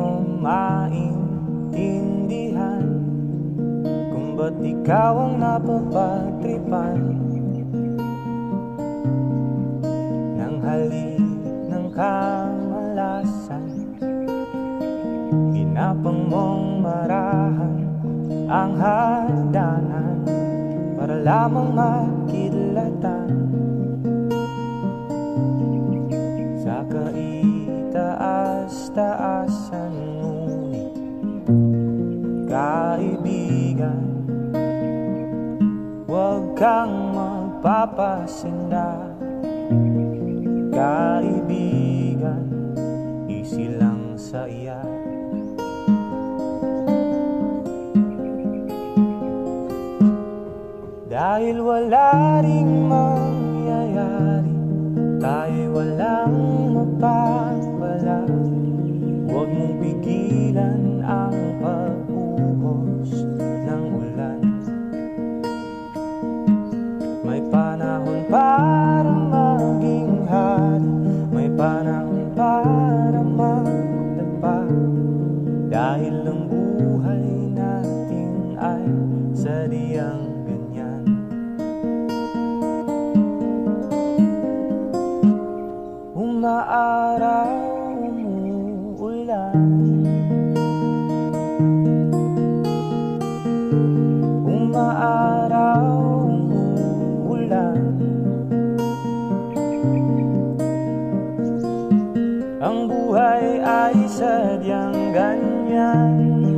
mo maintindihan kung ba't ikaw ang napapagtripan ng halik ng kamalasan. Ginapang mong marahan ang hagdanan para lamang makilatan sa kaitaas-taasan. Ngunit kaibigan, huwag kang magpapasinda. Kaibigan, easy lang sa iya. Dahil wala ring mangyayari, tayo'y walang mapapala. Huwag mong pigilan ang pagbuhos ng ulan. May panahon para maging hari, may panahon para magdapa. Dahil ang buhay natin ay sadyang ganyan. Umaaraw, umuulan, umaaraw, umuulan. Ang buhay ay sadyang ganyan.